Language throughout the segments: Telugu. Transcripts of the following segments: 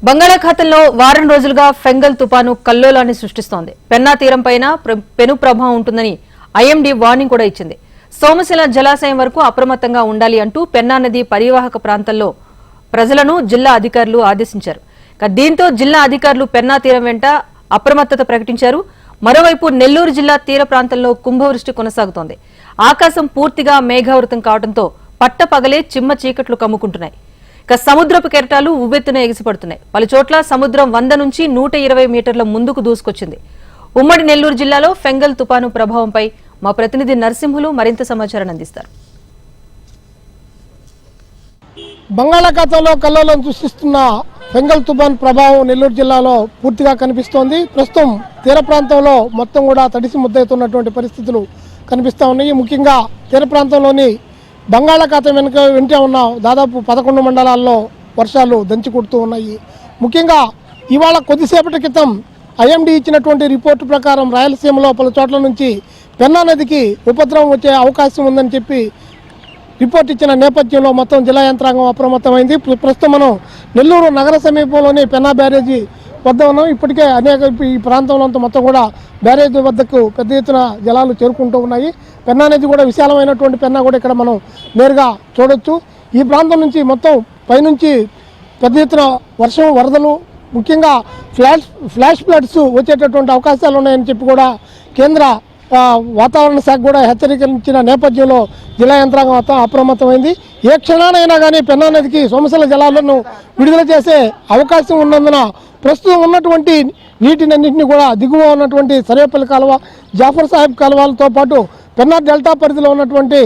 బంగాళాఖాతంలో వారం రోజులుగా ఫెంగల్ తుపాను కల్లోలాన్ని సృష్టిస్తోంది. పెన్నా తీరంపైన పెను ప్రభావం ఉంటుందని ఐఎండీ వార్నింగ్ కూడా ఇచ్చింది. సోమశిల జలాశయం వరకు అప్రమత్తంగా ఉండాలి అంటూ పెన్నా నది పరివాహక ప్రాంతాల్లో ప్రజలను జిల్లా అధికారులు ఆదేశించారు. దీంతో జిల్లా అధికారులు పెన్నా తీరం వెంట అప్రమత్తత ప్రకటించారు. మరోవైపు నెల్లూరు జిల్లా తీర ప్రాంతంలో కుంభవృష్టి కొనసాగుతోంది. ఆకాశం పూర్తిగా మేఘావృతం కావడంతో పట్టపగలే చిమ్మ చీకట్లు కమ్ముకుంటున్నాయి. సముద్రపు కెరటాలు ఉవ్వెత్తున ఎగిసిపడుతున్నాయి. పలుచోట్ల సముద్రం 100 నుంచి 120 మీటర్ల ముందుకు దూసుకొచ్చింది. ఉమ్మడి నెల్లూరు జిల్లాలో ఫెంగల్ తుపాను ప్రభావంపై మా ప్రతినిధి నరసింహులు మరింత సమాచారాన్ని అందిస్తారు. బంగాళాఖాతంలో కల్లోలం సృష్టిస్తున్న ఫెంగల్ తుఫాన్ ప్రభావం నెల్లూరు జిల్లాలో పూర్తిగా కనిపిస్తోంది. ప్రస్తుతం తీర ప్రాంతంలో మొత్తం కూడా తడిసి ముద్దవుతున్నటువంటి పరిస్థితులు కనిపిస్తూ ఉన్నాయి. ముఖ్యంగా తీర ప్రాంతంలోని బంగాళాఖాతం వెంటే ఉన్న దాదాపు 11 మండలాల్లో వర్షాలు దంచి కొడుతూ ఉన్నాయి. ముఖ్యంగా ఇవాళ కొద్దిసేపటి క్రితం ఐఎండీ ఇచ్చినటువంటి రిపోర్టు ప్రకారం రాయలసీమలో పలు చోట్ల నుంచి పెన్నా నదికి ఉపద్రవం వచ్చే అవకాశం ఉందని చెప్పి రిపోర్ట్ ఇచ్చిన నేపథ్యంలో మొత్తం జిల్లా యంత్రాంగం అప్రమత్తమైంది. ప్రస్తుతం మనం నెల్లూరు నగర సమీపంలోని పెన్నా బ్యారేజీ వద్ద ఉన్నాం. ఇప్పటికే ఈ ప్రాంతంలో అంతా మొత్తం కూడా బ్యారేజీ వద్దకు పెద్ద ఎత్తున జలాలు చేరుకుంటూ ఉన్నాయి. పెన్నా నది కూడా విశాలమైనటువంటి పెన్నా కూడా ఇక్కడ మనం నేరుగా చూడొచ్చు. ఈ ప్రాంతం నుంచి మొత్తం పైనుంచి పెద్ద ఎత్తున వర్షం, వరదలు, ముఖ్యంగా ఫ్లాష్ ఫ్లడ్స్ వచ్చేటటువంటి అవకాశాలు ఉన్నాయని చెప్పి కూడా కేంద్ర వాతావరణ శాఖ కూడా హెచ్చరించిన నేపథ్యంలో జిల్లా యంత్రాంగం మొత్తం అప్రమత్తమైంది. ఏ క్షణానైనా కానీ పెన్నా నదికి సోమశిల జలాలను విడుదల చేసే అవకాశం ఉన్నందున ప్రస్తుతం ఉన్నటువంటి నీటినన్నింటినీ కూడా దిగువ ఉన్నటువంటి సర్వేపల్లి కాలువ, జాఫర్ సాహెబ్ కాలువలతో పాటు పెన్నా డెల్టా పరిధిలో ఉన్నటువంటి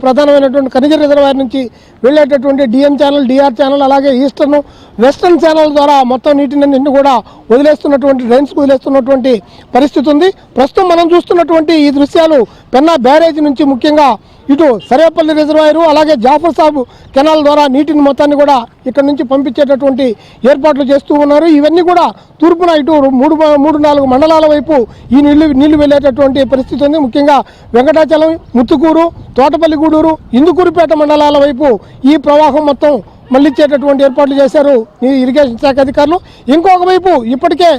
ప్రధానమైనటువంటి ఖనిజ రిజర్వాయర్ నుంచి వెళ్ళేటటువంటి డిఎం ఛానల్, డిఆర్ ఛానల్, అలాగే ఈస్టర్న్, వెస్టర్న్ ఛానల్ ద్వారా మొత్తం నీటినన్నింటినీ కూడా వదిలేస్తున్నటువంటి డ్రైన్స్ వదిలేస్తున్నటువంటి పరిస్థితి ఉంది. ప్రస్తుతం మనం చూస్తున్నటువంటి ఈ దృశ్యాలు పెన్నా బ్యారేజ్ నుంచి ముఖ్యంగా ఇటు సర్వేపల్లి రిజర్వాయరు, అలాగే జాఫర్ సాబ్ కెనాల్ ద్వారా నీటిని మొత్తాన్ని కూడా ఇక్కడ నుంచి పంపించేటటువంటి ఏర్పాట్లు చేస్తూ ఉన్నారు. ఇవన్నీ కూడా తూర్పున ఇటు 3-4 మండలాల వైపు ఈ నీళ్లు వెళ్ళేటటువంటి పరిస్థితి ఉంది. ముఖ్యంగా వెంకటాచలం, ముత్తుకూరు, తోటపల్లి గూడూరు, ఇందుకూరుపేట మండలాల వైపు ఈ ప్రవాహం మొత్తం మళ్లించేటటువంటి ఏర్పాట్లు చేశారు ఈ ఇరిగేషన్ శాఖ అధికారులు. ఇంకొక వైపు ఇప్పటికే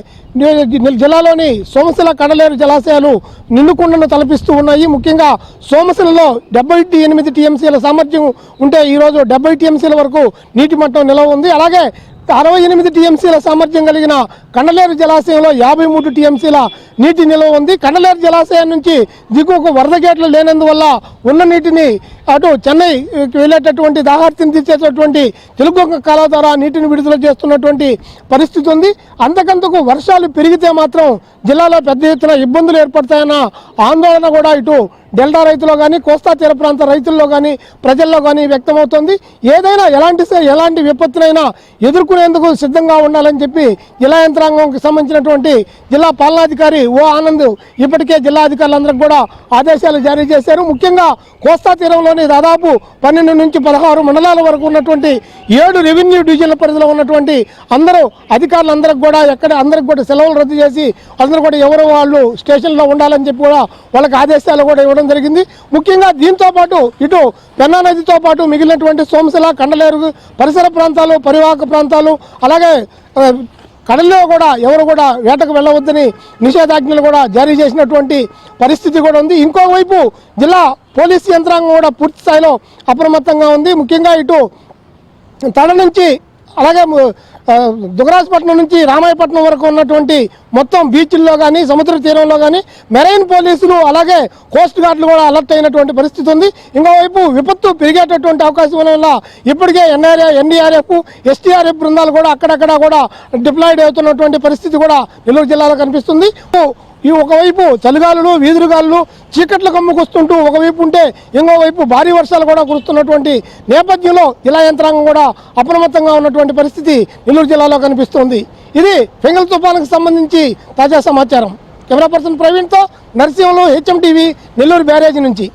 జిల్లాలోని సోమశిల, కడలేరు జలాశయాలు నిండుకుండను తలపిస్తూ ఉన్నాయి. ముఖ్యంగా సోమశిలలో 78 టీఎంసీల సామర్థ్యం ఉంటే ఈరోజు 70 టీఎంసీల వరకు నీటి మట్టం నిలవ ఉంది. అలాగే 68 టీఎంసీల సామర్థ్యం కలిగిన కండలేరు జలాశయంలో 53 టీఎంసీల నీటి నిల్వ ఉంది. కండలేరు జలాశయం నుంచి దిగువకు వరద గేట్లు లేనందువల్ల ఉన్న నీటిని అటు చెన్నైకి వెళ్ళేటటువంటి దాహార్తిని తీర్చేటటువంటి తెలుగు కాలువ ద్వారా నీటిని విడుదల చేస్తున్నటువంటి పరిస్థితి ఉంది. అంతకంతకు వర్షాలు పెరిగితే మాత్రం జిల్లాలో పెద్ద ఎత్తున ఇబ్బందులు ఏర్పడతాయన్న ఆందోళన కూడా ఇటు డెల్టా రైతుల్లో కానీ, కోస్తా తీర ప్రాంత రైతుల్లో కానీ, ప్రజల్లో కానీ వ్యక్తమవుతోంది. ఏదైనా ఎలాంటి విపత్తునైనా ఎదుర్కొనేందుకు సిద్ధంగా ఉండాలని చెప్పి జిల్లా యంత్రాంగంకి సంబంధించినటువంటి జిల్లా పాలనాధికారి ఓ ఆనంద్ ఇప్పటికే జిల్లా అధికారులందరికీ కూడా ఆదేశాలు జారీ చేశారు. ముఖ్యంగా కోస్తా తీరంలోని దాదాపు 12 నుంచి 16 మండలాల వరకు ఉన్నటువంటి 7 రెవెన్యూ డివిజన్ల పరిధిలో ఉన్నటువంటి అధికారులందరికీ కూడా అందరికి కూడా సెలవులు రద్దు చేసి అందరూ కూడా ఎవరో వాళ్ళు స్టేషన్లో ఉండాలని చెప్పి కూడా వాళ్ళకి ఆదేశాలు కూడా ఇవ్వడం జరిగింది. ముఖ్యంగా దీంతో పాటు ఇటు పెన్నా నదితో పాటు మిగిలినటువంటి సోమశిల, కండలేరు పరిసర ప్రాంతాలు, పరివాహక ప్రాంతాలు, అలాగే కడల్లో కూడా ఎవరు కూడా వేటకు వెళ్ళవద్దని నిషేధాజ్ఞలు కూడా జారీ చేసినటువంటి పరిస్థితి కూడా ఉంది. ఇంకోవైపు జిల్లా పోలీసు యంత్రాంగం కూడా పూర్తి స్థాయిలో అప్రమత్తంగా ఉంది. ముఖ్యంగా ఇటు తడ నుంచి అలాగే దుగరాజపట్నం నుంచి రామాయపట్నం వరకు ఉన్నటువంటి మొత్తం బీచ్ల్లో కానీ, సముద్ర తీరంలో కానీ మెరైన్ పోలీసులు అలాగే కోస్ట్ గార్డులు కూడా అలర్ట్ అయినటువంటి పరిస్థితి ఉంది. ఇంకోవైపు విపత్తు పెరిగేటటువంటి అవకాశం వల్ల ఇప్పటికే ఎన్డీఆర్ఎఫ్, ఎస్టీఆర్ఎఫ్ బృందాలు కూడా అక్కడక్కడ కూడా డిప్లాయిడ్ అవుతున్నటువంటి పరిస్థితి కూడా నెల్లూరు జిల్లాలో కనిపిస్తుంది. ఈ ఒకవైపు చలిగాలులు, వీధురుగాలులు చీకట్లు కమ్ముకొస్తుంటూ ఒకవైపు ఉంటే ఇంకోవైపు భారీ వర్షాలు కూడా కురుస్తున్నటువంటి నేపథ్యంలో జిల్లా యంత్రాంగం కూడా అప్రమత్తంగా ఉన్నటువంటి పరిస్థితి నెల్లూరు జిల్లాలో కనిపిస్తోంది. ఇది ఫెంగల్ తుఫానుకు సంబంధించి తాజా సమాచారం. కెమెరా పర్సన్ ప్రవీణ్తో Narasimhulu, HM TV, Nellore barrage నుంచి.